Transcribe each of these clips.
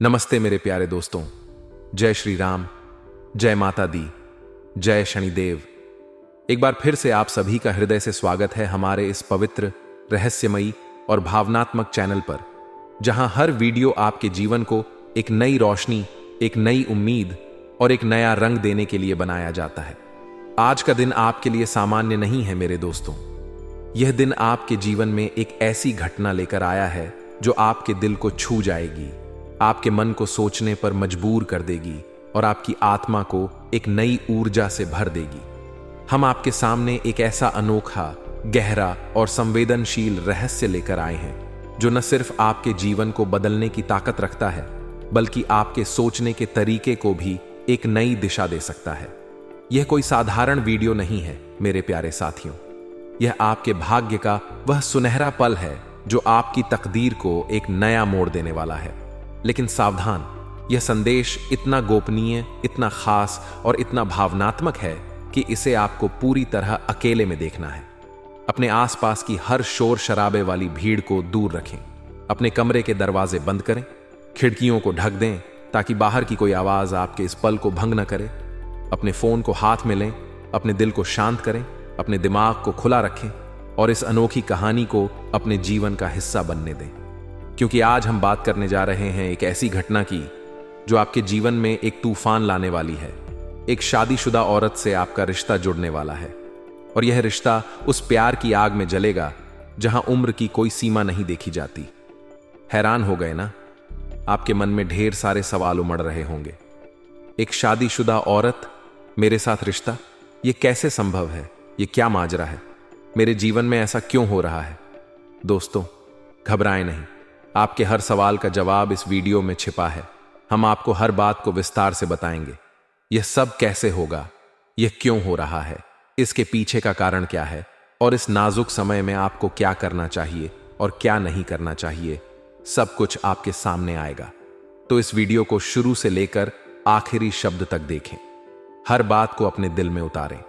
नमस्ते मेरे प्यारे दोस्तों। जय श्री राम, जय माता दी, जय शनिदेव। एक बार फिर से आप सभी का हृदय से स्वागत है हमारे इस पवित्र, रहस्यमयी और भावनात्मक चैनल पर, जहां हर वीडियो आपके जीवन को एक नई रोशनी, एक नई उम्मीद और एक नया रंग देने के लिए बनाया जाता है। आज का दिन आपके लिए सामान्य नहीं है मेरे दोस्तों। यह दिन आपके जीवन में एक ऐसी घटना लेकर आया है जो आपके दिल को छू जाएगी, आपके मन को सोचने पर मजबूर कर देगी और आपकी आत्मा को एक नई ऊर्जा से भर देगी। हम आपके सामने एक ऐसा अनोखा, गहरा और संवेदनशील रहस्य लेकर आए हैं जो न सिर्फ आपके जीवन को बदलने की ताकत रखता है, बल्कि आपके सोचने के तरीके को भी एक नई दिशा दे सकता है। यह कोई साधारण वीडियो नहीं है मेरे प्यारे साथियों। यह आपके भाग्य का वह सुनहरा पल है जो आपकी तकदीर को एक नया मोड़ देने वाला है। लेकिन सावधान, यह संदेश इतना गोपनीय, इतना खास और इतना भावनात्मक है कि इसे आपको पूरी तरह अकेले में देखना है। अपने आसपास की हर शोर शराबे वाली भीड़ को दूर रखें। अपने कमरे के दरवाजे बंद करें, खिड़कियों को ढक दें ताकि बाहर की कोई आवाज आपके इस पल को भंग न करे। अपने फोन को हाथ में लें, अपने दिल को शांत करें, अपने दिमाग को खुला रखें और इस अनोखी कहानी को अपने जीवन का हिस्सा बनने दें। क्योंकि आज हम बात करने जा रहे हैं एक ऐसी घटना की जो आपके जीवन में एक तूफान लाने वाली है। एक शादीशुदा औरत से आपका रिश्ता जुड़ने वाला है और यह रिश्ता उस प्यार की आग में जलेगा जहां उम्र की कोई सीमा नहीं देखी जाती। हैरान हो गए ना? आपके मन में ढेर सारे सवाल उमड़ रहे होंगे। एक शादीशुदा औरत, मेरे साथ रिश्ता, यह कैसे संभव है? यह क्या माजरा है? मेरे जीवन में ऐसा क्यों हो रहा है? दोस्तों, घबराएं नहीं। आपके हर सवाल का जवाब इस वीडियो में छिपा है। हम आपको हर बात को विस्तार से बताएंगे। यह सब कैसे होगा, यह क्यों हो रहा है, इसके पीछे का कारण क्या है और इस नाजुक समय में आपको क्या करना चाहिए और क्या नहीं करना चाहिए, सब कुछ आपके सामने आएगा। तो इस वीडियो को शुरू से लेकर आखिरी शब्द तक देखें। हर बात को अपने दिल में उतारें,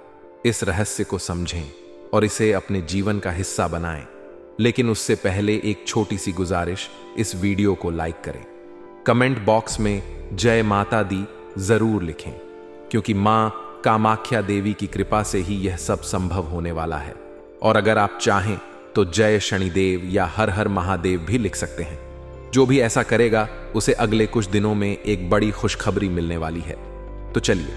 इस रहस्य को समझें और इसे अपने जीवन का हिस्सा बनाएं। लेकिन उससे पहले एक छोटी सी गुजारिश, इस वीडियो को लाइक करें। कमेंट बॉक्स में जय माता दी जरूर लिखें, क्योंकि मां कामाख्या देवी की कृपा से ही यह सब संभव होने वाला है। और अगर आप चाहें तो जय शनिदेव या हर हर महादेव भी लिख सकते हैं। जो भी ऐसा करेगा उसे अगले कुछ दिनों में एक बड़ी खुशखबरी मिलने वाली है। तो चलिए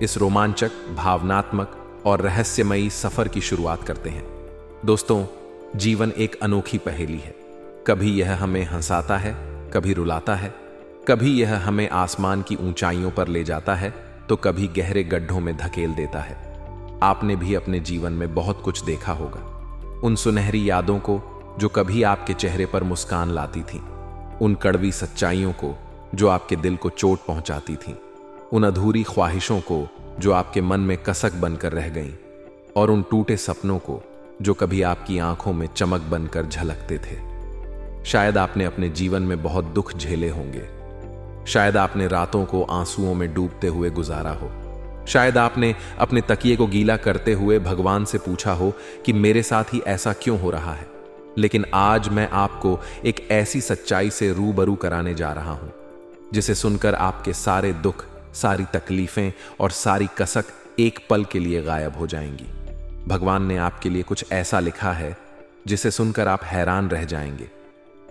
इस रोमांचक, भावनात्मक और रहस्यमयी सफर की शुरुआत करते हैं। दोस्तों, जीवन एक अनोखी पहेली है। कभी यह हमें हंसाता है, कभी रुलाता है, कभी यह हमें आसमान की ऊंचाइयों पर ले जाता है तो कभी गहरे गड्ढों में धकेल देता है। आपने भी अपने जीवन में बहुत कुछ देखा होगा। उन सुनहरी यादों को जो कभी आपके चेहरे पर मुस्कान लाती थीं, उन कड़वी सच्चाइयों को जो आपके दिल को चोट पहुंचाती थीं, उन अधूरी ख्वाहिशों को जो आपके मन में कसक बनकर रह गईं, और उन टूटे सपनों को जो कभी आपकी आंखों में चमक बनकर झलकते थे। शायद आपने अपने जीवन में बहुत दुख झेले होंगे। शायद आपने रातों को आंसुओं में डूबते हुए गुजारा हो। शायद आपने अपने तकिए को गीला करते हुए भगवान से पूछा हो कि मेरे साथ ही ऐसा क्यों हो रहा है। लेकिन आज मैं आपको एक ऐसी सच्चाई से रूबरू कराने जा रहा हूं जिसे सुनकर आपके सारे दुख, सारी तकलीफें और सारी कसक एक पल के लिए गायब हो जाएंगी। भगवान ने आपके लिए कुछ ऐसा लिखा है जिसे सुनकर आप हैरान रह जाएंगे।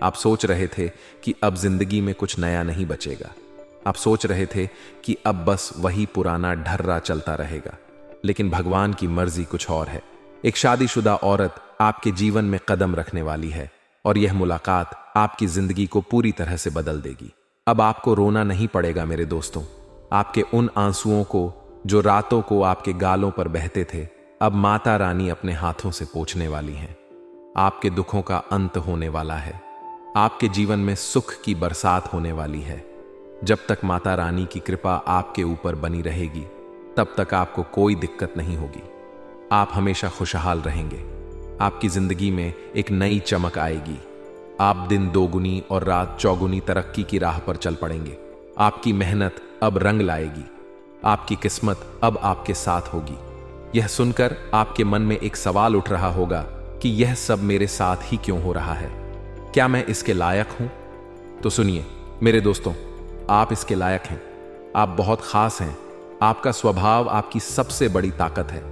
आप सोच रहे थे कि अब जिंदगी में कुछ नया नहीं बचेगा। आप सोच रहे थे कि अब बस वही पुराना ढर्रा चलता रहेगा। लेकिन भगवान की मर्जी कुछ और है। एक शादीशुदा औरत आपके जीवन में कदम रखने वाली है और यह मुलाकात आपकी जिंदगी को पूरी तरह से बदल देगी। अब आपको रोना नहीं पड़ेगा मेरे दोस्तों। आपके उन आंसुओं को जो रातों को आपके गालों पर बहते थे, अब माता रानी अपने हाथों से पोंछने वाली हैं। आपके दुखों का अंत होने वाला है। आपके जीवन में सुख की बरसात होने वाली है। जब तक माता रानी की कृपा आपके ऊपर बनी रहेगी, तब तक आपको कोई दिक्कत नहीं होगी। आप हमेशा खुशहाल रहेंगे। आपकी जिंदगी में एक नई चमक आएगी। आप दिन दोगुनी और रात चौगुनी तरक्की की राह पर चल पड़ेंगे। आपकी मेहनत अब रंग लाएगी। आपकी किस्मत अब आपके साथ होगी। यह सुनकर आपके मन में एक सवाल उठ रहा होगा कि यह सब मेरे साथ ही क्यों हो रहा है? क्या मैं इसके लायक हूं? तो सुनिए मेरे दोस्तों, आप इसके लायक हैं। आप बहुत खास हैं। आपका स्वभाव आपकी सबसे बड़ी ताकत है।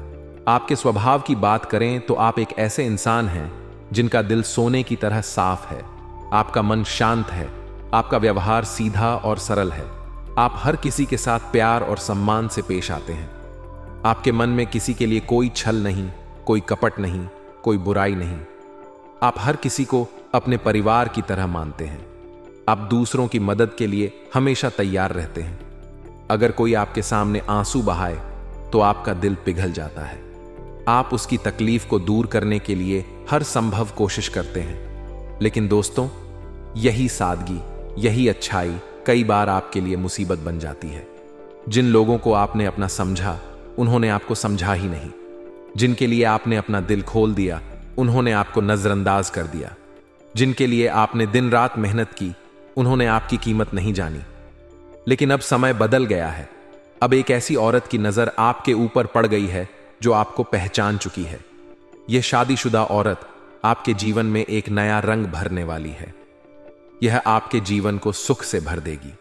आपके स्वभाव की बात करें तो आप एक ऐसे इंसान हैं जिनका दिल सोने की तरह साफ है। आपका मन शांत है। आपका व्यवहार सीधा और सरल है। आप हर किसी के साथ प्यार और सम्मान से पेश आते हैं। आपके मन में किसी के लिए कोई छल नहीं, कोई कपट नहीं, कोई बुराई नहीं। आप हर किसी को अपने परिवार की तरह मानते हैं। आप दूसरों की मदद के लिए हमेशा तैयार रहते हैं। अगर कोई आपके सामने आंसू बहाए तो आपका दिल पिघल जाता है। आप उसकी तकलीफ को दूर करने के लिए हर संभव कोशिश करते हैं। लेकिन दोस्तों, यही सादगी, यही अच्छाई कई बार आपके लिए मुसीबत बन जाती है। जिन लोगों को आपने अपना समझा, उन्होंने आपको समझा ही नहीं। जिनके लिए आपने अपना दिल खोल दिया, उन्होंने आपको नजरअंदाज कर दिया। जिनके लिए आपने दिन रात मेहनत की, उन्होंने आपकी कीमत नहीं जानी। लेकिन अब समय बदल गया है। अब एक ऐसी औरत की नजर आपके ऊपर पड़ गई है जो आपको पहचान चुकी है। यह शादीशुदा औरत आपके जीवन में एक नया रंग भरने वाली है। यह आपके जीवन को सुख से भर देगी।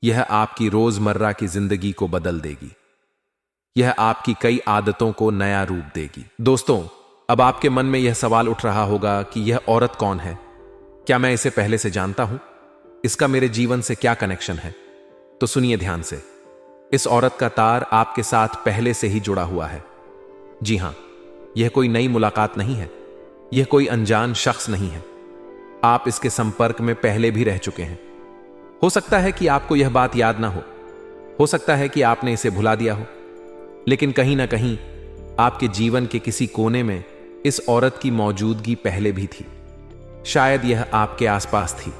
यह आपकी रोजमर्रा की जिंदगी को बदल देगी। यह आपकी कई आदतों को नया रूप देगी। दोस्तों, अब आपके मन में यह सवाल उठ रहा होगा कि यह औरत कौन है? क्या मैं इसे पहले से जानता हूं? इसका मेरे जीवन से क्या कनेक्शन है? तो सुनिए ध्यान से। इस औरत का तार आपके साथ पहले से ही जुड़ा हुआ है। जी हां, यह कोई नई मुलाकात नहीं है। यह कोई अनजान शख्स नहीं है। आप इसके संपर्क में पहले भी रह चुके हैं। हो सकता है कि आपको यह बात याद ना हो सकता है कि आपने इसे भुला दिया हो, लेकिन कहीं ना कहीं आपके जीवन के किसी कोने में इस औरत की मौजूदगी पहले भी थी। शायद यह आपके आसपास थी।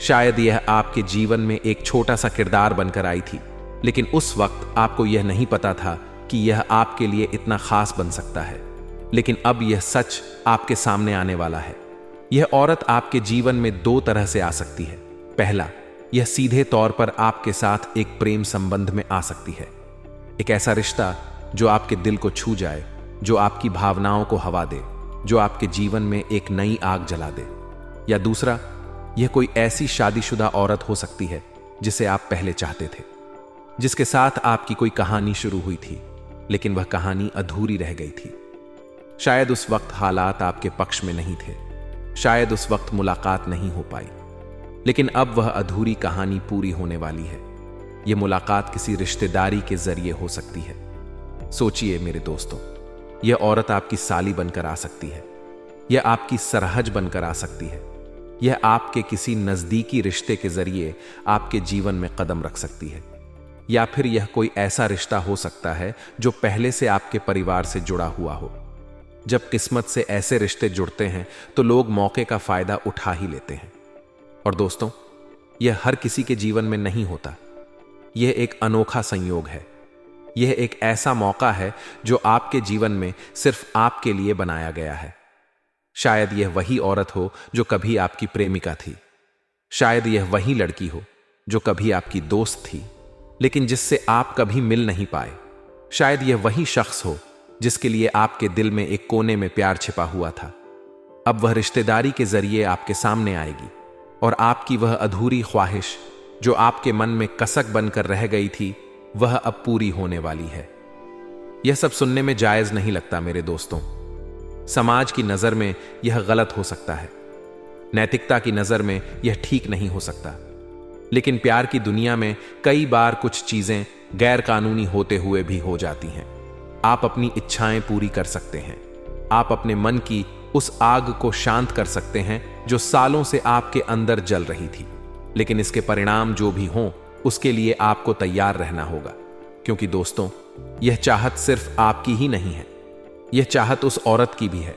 शायद यह आपके जीवन में एक छोटा सा किरदार बनकर आई थी, लेकिन उस वक्त आपको यह नहीं पता था कि यह आपके लिए इतना खास बन सकता है। लेकिन अब यह सच आपके सामने आने वाला है। यह औरत आपके जीवन में दो तरह से आ सकती है। पहला, यह सीधे तौर पर आपके साथ एक प्रेम संबंध में आ सकती है। एक ऐसा रिश्ता जो आपके दिल को छू जाए, जो आपकी भावनाओं को हवा दे, जो आपके जीवन में एक नई आग जला दे। या दूसरा, यह कोई ऐसी शादीशुदा औरत हो सकती है जिसे आप पहले चाहते थे, जिसके साथ आपकी कोई कहानी शुरू हुई थी, लेकिन वह कहानी अधूरी रह गई थी। शायद उस वक्त हालात आपके पक्ष में नहीं थे। शायद उस वक्त मुलाकात नहीं हो पाई, लेकिन अब वह अधूरी कहानी पूरी होने वाली है। यह मुलाकात किसी रिश्तेदारी के जरिए हो सकती है। सोचिए मेरे दोस्तों, यह औरत आपकी साली बनकर आ सकती है। यह आपकी सरहज बनकर आ सकती है। यह आपके किसी नजदीकी रिश्ते के जरिए आपके जीवन में कदम रख सकती है। या फिर यह कोई ऐसा रिश्ता हो सकता है जो पहले से आपके परिवार से जुड़ा हुआ हो। जब किस्मत से ऐसे रिश्ते जुड़ते हैं तो लोग मौके का फायदा उठा ही लेते हैं। और दोस्तों, यह हर किसी के जीवन में नहीं होता। यह एक अनोखा संयोग है। यह एक ऐसा मौका है जो आपके जीवन में सिर्फ आपके लिए बनाया गया है। शायद यह वही औरत हो जो कभी आपकी प्रेमिका थी। शायद यह वही लड़की हो जो कभी आपकी दोस्त थी, लेकिन जिससे आप कभी मिल नहीं पाए। शायद यह वही शख्स हो जिसके लिए आपके दिल में एक कोने में प्यार छिपा हुआ था। अब वह रिश्तेदारी के जरिए आपके सामने आएगी और आपकी वह अधूरी ख्वाहिश जो आपके मन में कसक बनकर रह गई थी, वह अब पूरी होने वाली है। यह सब सुनने में जायज नहीं लगता मेरे दोस्तों। समाज की नजर में यह गलत हो सकता है। नैतिकता की नजर में यह ठीक नहीं हो सकता। लेकिन प्यार की दुनिया में कई बार कुछ चीजें गैर कानूनी होते हुए भी हो जाती हैं। आप अपनी इच्छाएं पूरी कर सकते हैं। आप अपने मन की उस आग को शांत कर सकते हैं जो सालों से आपके अंदर जल रही थी। लेकिन इसके परिणाम जो भी हों, उसके लिए आपको तैयार रहना होगा, क्योंकि दोस्तों, यह चाहत सिर्फ आपकी ही नहीं है। यह चाहत उस औरत की भी है।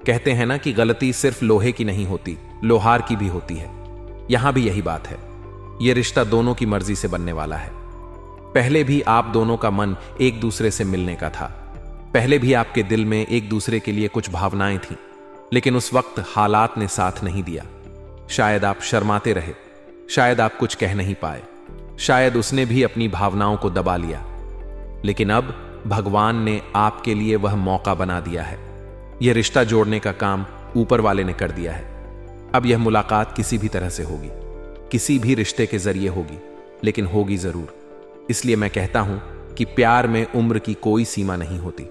कहते हैं ना कि गलती सिर्फ लोहे की नहीं होती, लोहार की भी होती है। यहां भी यही बात है। यह रिश्ता दोनों की मर्जी से बनने वाला है। पहले भी आप दोनों का मन एक दूसरे से मिलने का था। पहले भी आपके दिल में एक दूसरे के लिए कुछ भावनाएं थीं, लेकिन उस वक्त हालात ने साथ नहीं दिया। शायद आप शर्माते रहे, शायद आप कुछ कह नहीं पाए, शायद उसने भी अपनी भावनाओं को दबा लिया। लेकिन अब भगवान ने आपके लिए वह मौका बना दिया है। यह रिश्ता जोड़ने का काम ऊपर वाले ने कर दिया है। अब यह मुलाकात किसी भी तरह से होगी, किसी भी रिश्ते के जरिए होगी, लेकिन होगी जरूर। इसलिए मैं कहता हूं कि प्यार में उम्र की कोई सीमा नहीं होती।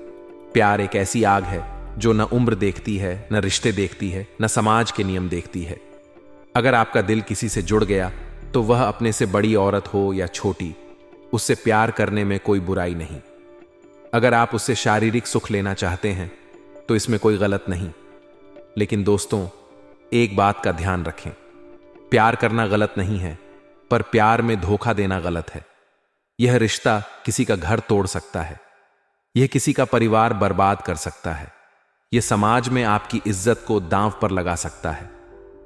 प्यार एक ऐसी आग है जो न उम्र देखती है, न रिश्ते देखती है, न समाज के नियम देखती है। अगर आपका दिल किसी से जुड़ गया तो वह अपने से बड़ी औरत हो या छोटी, उससे प्यार करने में कोई बुराई नहीं। अगर आप उससे शारीरिक सुख लेना चाहते हैं तो इसमें कोई गलत नहीं। लेकिन दोस्तों, एक बात का ध्यान रखें, प्यार करना गलत नहीं है, पर प्यार में धोखा देना गलत है। यह रिश्ता किसी का घर तोड़ सकता है, यह किसी का परिवार बर्बाद कर सकता है, यह समाज में आपकी इज्जत को दांव पर लगा सकता है।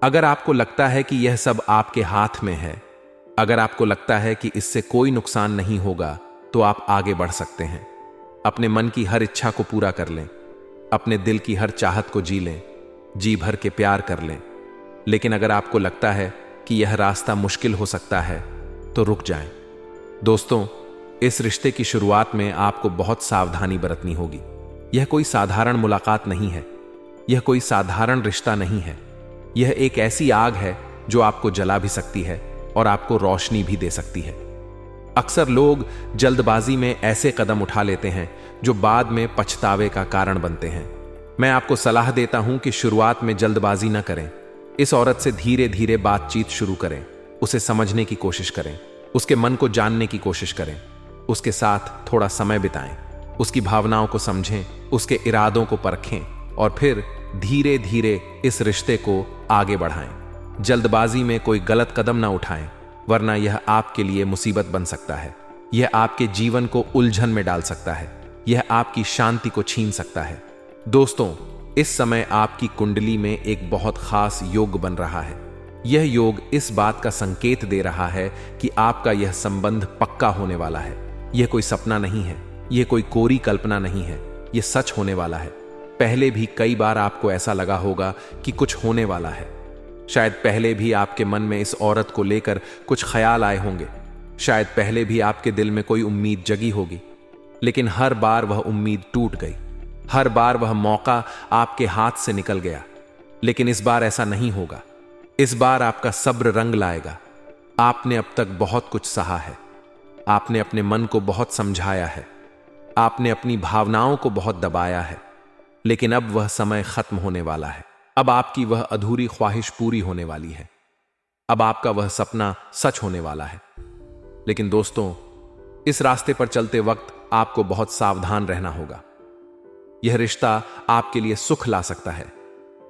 अगर आपको लगता है कि यह सब आपके हाथ में है, अगर आपको लगता है कि इससे कोई नुकसान नहीं होगा, तो आप आगे बढ़ सकते हैं। अपने मन की हर इच्छा को पूरा कर लें, अपने दिल की हर चाहत को जी लें, जी भर के प्यार कर लें। लेकिन अगर आपको लगता है कि यह रास्ता मुश्किल हो सकता है, तो रुक जाएं। दोस्तों, इस रिश्ते की शुरुआत में आपको बहुत सावधानी बरतनी होगी। यह कोई साधारण मुलाकात नहीं है, यह कोई साधारण रिश्ता नहीं है। यह एक ऐसी आग है जो आपको जला भी सकती है और आपको रोशनी भी दे सकती है। अक्सर लोग जल्दबाजी में ऐसे कदम उठा लेते हैं जो बाद में पछतावे का कारण बनते हैं। मैं आपको सलाह देता हूं कि शुरुआत में जल्दबाजी न करें। इस औरत से धीरे धीरे बातचीत शुरू करें, उसे समझने की कोशिश करें, उसके मन को जानने की कोशिश करें, उसके साथ थोड़ा समय बिताएं, उसकी भावनाओं को समझें, उसके इरादों को परखें और फिर धीरे धीरे इस रिश्ते को आगे बढ़ाएं। जल्दबाजी में कोई गलत कदम ना उठाएं, वरना यह आपके लिए मुसीबत बन सकता है। यह आपके जीवन को उलझन में डाल सकता है, यह आपकी शांति को छीन सकता है। दोस्तों, इस समय आपकी कुंडली में एक बहुत खास योग बन रहा है। यह योग इस बात का संकेत दे रहा है कि आपका यह संबंध पक्का होने वाला है। यह कोई सपना नहीं है, यह कोई कोरी कल्पना नहीं है, यह सच होने वाला है। पहले भी कई बार आपको ऐसा लगा होगा कि कुछ होने वाला है। शायद पहले भी आपके मन में इस औरत को लेकर कुछ ख्याल आए होंगे, शायद पहले भी आपके दिल में कोई उम्मीद जगी होगी, लेकिन हर बार वह उम्मीद टूट गई, हर बार वह मौका आपके हाथ से निकल गया। लेकिन इस बार ऐसा नहीं होगा। इस बार आपका सब्र रंग लाएगा। आपने अब तक बहुत कुछ सहा है, आपने अपने मन को बहुत समझाया है, आपने अपनी भावनाओं को बहुत दबाया है, लेकिन अब वह समय खत्म होने वाला है। अब आपकी वह अधूरी ख्वाहिश पूरी होने वाली है। अब आपका वह सपना सच होने वाला है। लेकिन दोस्तों, इस रास्ते पर चलते वक्त आपको बहुत सावधान रहना होगा। यह रिश्ता आपके लिए सुख ला सकता है,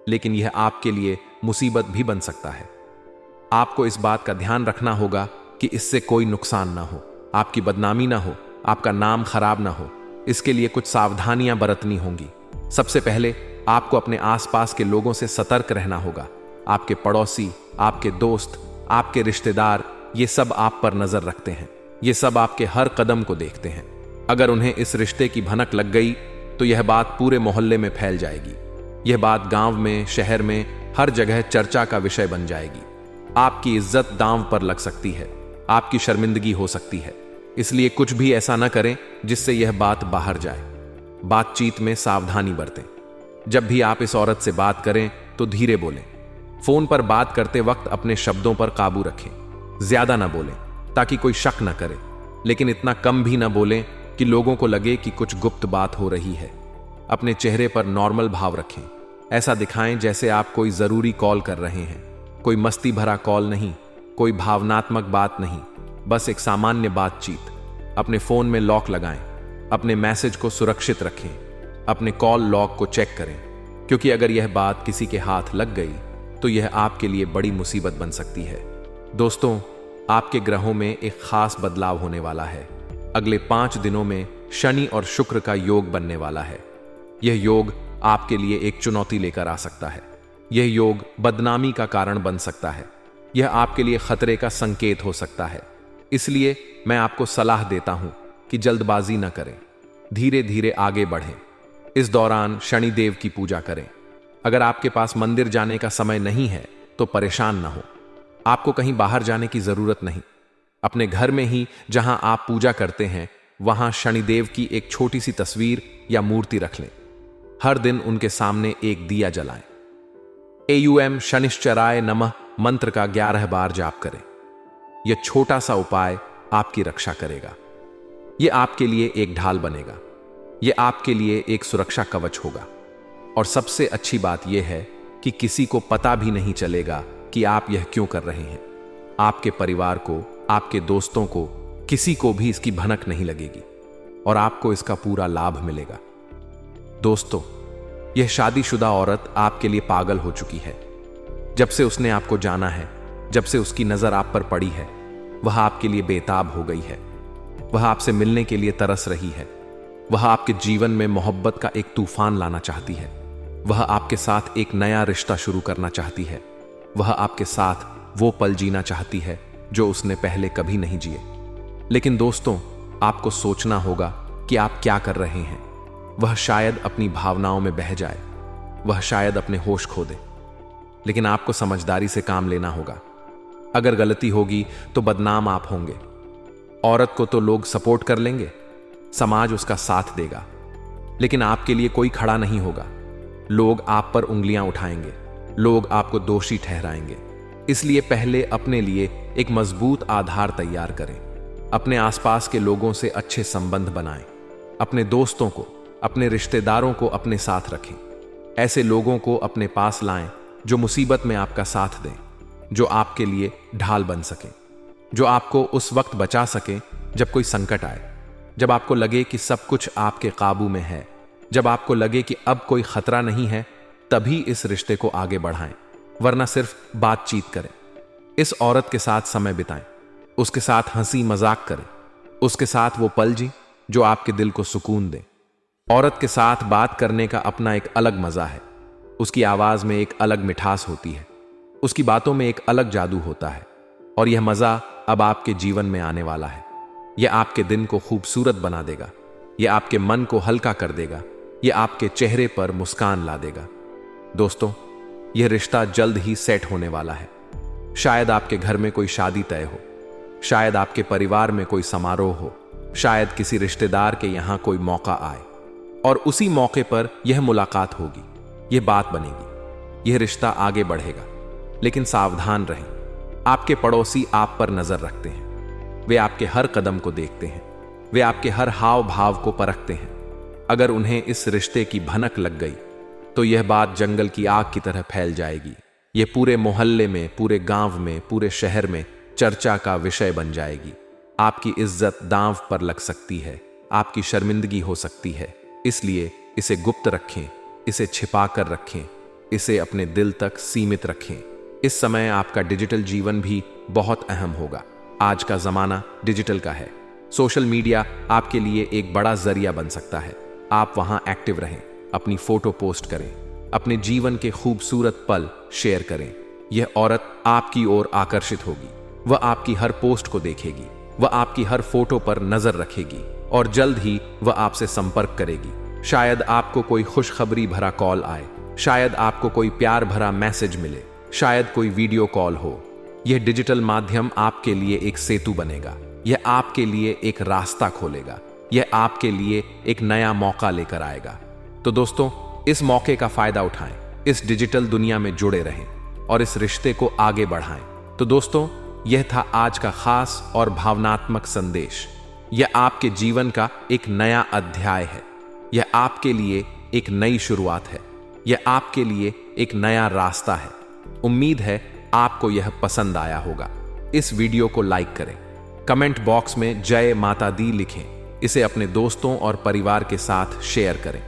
लेकिन यह आपके लिए मुसीबत भी बन सकता है। आपको इस बात का ध्यान रखना होगा कि इससे कोई नुकसान ना हो, आपकी बदनामी ना हो, आपका नाम खराब ना हो। इसके लिए कुछ सावधानियां बरतनी होंगी। सबसे पहले आपको अपने आसपास के लोगों से सतर्क रहना होगा। आपके पड़ोसी, आपके दोस्त, आपके रिश्तेदार, ये सब आप पर नजर रखते हैं। ये सब आपके हर कदम को देखते हैं। अगर उन्हें इस रिश्ते की भनक लग गई तो यह बात पूरे मोहल्ले में फैल जाएगी। यह बात गांव में, शहर में, हर जगह चर्चा का विषय बन जाएगी। आपकी इज्जत दांव पर लग सकती है, आपकी शर्मिंदगी हो सकती है। इसलिए कुछ भी ऐसा न करें जिससे यह बात बाहर जाए। बातचीत में सावधानी बरतें। जब भी आप इस औरत से बात करें तो धीरे बोलें। फोन पर बात करते वक्त अपने शब्दों पर काबू रखें। ज्यादा ना बोलें ताकि कोई शक न करे, लेकिन इतना कम भी ना बोलें कि लोगों को लगे कि कुछ गुप्त बात हो रही है। अपने चेहरे पर नॉर्मल भाव रखें। ऐसा दिखाएं जैसे आप कोई जरूरी कॉल कर रहे हैं। कोई मस्ती भरा कॉल नहीं, कोई भावनात्मक बात नहीं, बस एक सामान्य बातचीत। अपने फोन में लॉक लगाएं, अपने मैसेज को सुरक्षित रखें, अपने कॉल लॉग को चेक करें, क्योंकि अगर यह बात किसी के हाथ लग गई तो यह आपके लिए बड़ी मुसीबत बन सकती है। दोस्तों, आपके ग्रहों में एक खास बदलाव होने वाला है। अगले 5 दिनों में शनि और शुक्र का योग बनने वाला है। यह योग आपके लिए एक चुनौती लेकर आ सकता है। यह योग बदनामी का कारण बन सकता है। यह आपके लिए खतरे का संकेत हो सकता है। इसलिए मैं आपको सलाह देता हूं कि जल्दबाजी न करें, धीरे धीरे आगे बढ़ें। इस दौरान शनिदेव की पूजा करें। अगर आपके पास मंदिर जाने का समय नहीं है तो परेशान न हो। आपको कहीं बाहर जाने की जरूरत नहीं। अपने घर में ही जहां आप पूजा करते हैं वहां शनिदेव की एक छोटी सी तस्वीर या मूर्ति रख लें। हर दिन उनके सामने एक दिया जलाएं। एयूएम शनिश्चराय नमः मंत्र का 11 बार जाप करें। यह छोटा सा उपाय आपकी रक्षा करेगा। यह आपके लिए एक ढाल बनेगा। यह आपके लिए एक सुरक्षा कवच होगा। और सबसे अच्छी बात यह है कि किसी को पता भी नहीं चलेगा कि आप यह क्यों कर रहे हैं। आपके परिवार को, आपके दोस्तों को, किसी को भी इसकी भनक नहीं लगेगी और आपको इसका पूरा लाभ मिलेगा। दोस्तों, यह शादीशुदा औरत आपके लिए पागल हो चुकी है। जब से उसने आपको जाना है, जब से उसकी नजर आप पर पड़ी है, वह आपके लिए बेताब हो गई है। वह आपसे मिलने के लिए तरस रही है। वह आपके जीवन में मोहब्बत का एक तूफान लाना चाहती है। वह आपके साथ एक नया रिश्ता शुरू करना चाहती है। वह आपके साथ वो पल जीना चाहती है जो उसने पहले कभी नहीं जिए। लेकिन दोस्तों, आपको सोचना होगा कि आप क्या कर रहे हैं। वह शायद अपनी भावनाओं में बह जाए, वह शायद अपने होश खो दे, लेकिन आपको समझदारी से काम लेना होगा। अगर गलती होगी तो बदनाम आप होंगे। औरत को तो लोग सपोर्ट कर लेंगे, समाज उसका साथ देगा, लेकिन आपके लिए कोई खड़ा नहीं होगा। लोग आप पर उंगलियां उठाएंगे, लोग आपको दोषी ठहराएंगे। इसलिए पहले अपने लिए एक मजबूत आधार तैयार करें। अपने आसपास के लोगों से अच्छे संबंध बनाएं। अपने दोस्तों को, अपने रिश्तेदारों को अपने साथ रखें। ऐसे लोगों को अपने पास लाएं जो मुसीबत में आपका साथ दें, जो आपके लिए ढाल बन सकें, जो आपको उस वक्त बचा सकें जब कोई संकट आए, जब आपको लगे कि सब कुछ आपके काबू में है, जब आपको लगे कि अब कोई खतरा नहीं है, तभी इस रिश्ते को आगे बढ़ाएं, वरना सिर्फ बातचीत करें। इस औरत के साथ समय बिताएं, उसके साथ हंसी मजाक करें, उसके साथ वो पल जी जो आपके दिल को सुकून दे। औरत के साथ बात करने का अपना एक अलग मजा है। उसकी आवाज में एक अलग मिठास होती है, उसकी बातों में एक अलग जादू होता है, और यह मजा अब आपके जीवन में आने वाला है। यह आपके दिन को खूबसूरत बना देगा, यह आपके मन को हल्का कर देगा, यह आपके चेहरे पर मुस्कान ला देगा। दोस्तों, यह रिश्ता जल्द ही सेट होने वाला है। शायद आपके घर में कोई शादी तय हो, शायद आपके परिवार में कोई समारोह हो, शायद किसी रिश्तेदार के यहां कोई मौका आए, और उसी मौके पर यह मुलाकात होगी, यह बात बनेगी, यह रिश्ता आगे बढ़ेगा। लेकिन सावधान रहें, आपके पड़ोसी आप पर नजर रखते हैं। वे आपके हर कदम को देखते हैं, वे आपके हर हाव भाव को परखते हैं। अगर उन्हें इस रिश्ते की भनक लग गई तो यह बात जंगल की आग की तरह फैल जाएगी। यह पूरे मोहल्ले में, पूरे गांव में, पूरे शहर में चर्चा का विषय बन जाएगी। आपकी इज्जत दांव पर लग सकती है, आपकी शर्मिंदगी हो सकती है। इसलिए इसे गुप्त रखें, इसे छिपा कर रखें, इसे अपने दिल तक सीमित रखें। इस समय आपका डिजिटल जीवन भी बहुत अहम होगा। आज का जमाना डिजिटल का है। सोशल मीडिया आपके लिए एक बड़ा जरिया बन सकता है। आप वहां एक्टिव रहें, अपनी फोटो पोस्ट करें, अपने जीवन के खूबसूरत पल शेयर करें। यह औरत आपकी ओर आकर्षित होगी, वह आपकी हर पोस्ट को देखेगी, वह आपकी हर फोटो पर नजर रखेगी, और जल्द ही वह आपसे संपर्क करेगी। शायद आपको कोई खुशखबरी भरा कॉल आए, शायद आपको कोई प्यार भरा मैसेज मिले, शायद कोई वीडियो कॉल हो। यह डिजिटल माध्यम आपके लिए एक सेतु बनेगा, यह आपके लिए एक रास्ता खोलेगा, यह आपके लिए एक नया मौका लेकर आएगा। तो दोस्तों, इस मौके का फायदा उठाएं, इस डिजिटल दुनिया में जुड़े रहें और इस रिश्ते को आगे बढ़ाएं। तो दोस्तों, यह था आज का खास और भावनात्मक संदेश। यह आपके जीवन का एक नया अध्याय है, यह आपके लिए एक नई शुरुआत है, यह आपके लिए एक नया रास्ता है। उम्मीद है आपको यह पसंद आया होगा। इस वीडियो को लाइक करें, कमेंट बॉक्स में जय माता दी लिखें, इसे अपने दोस्तों और परिवार के साथ शेयर करें।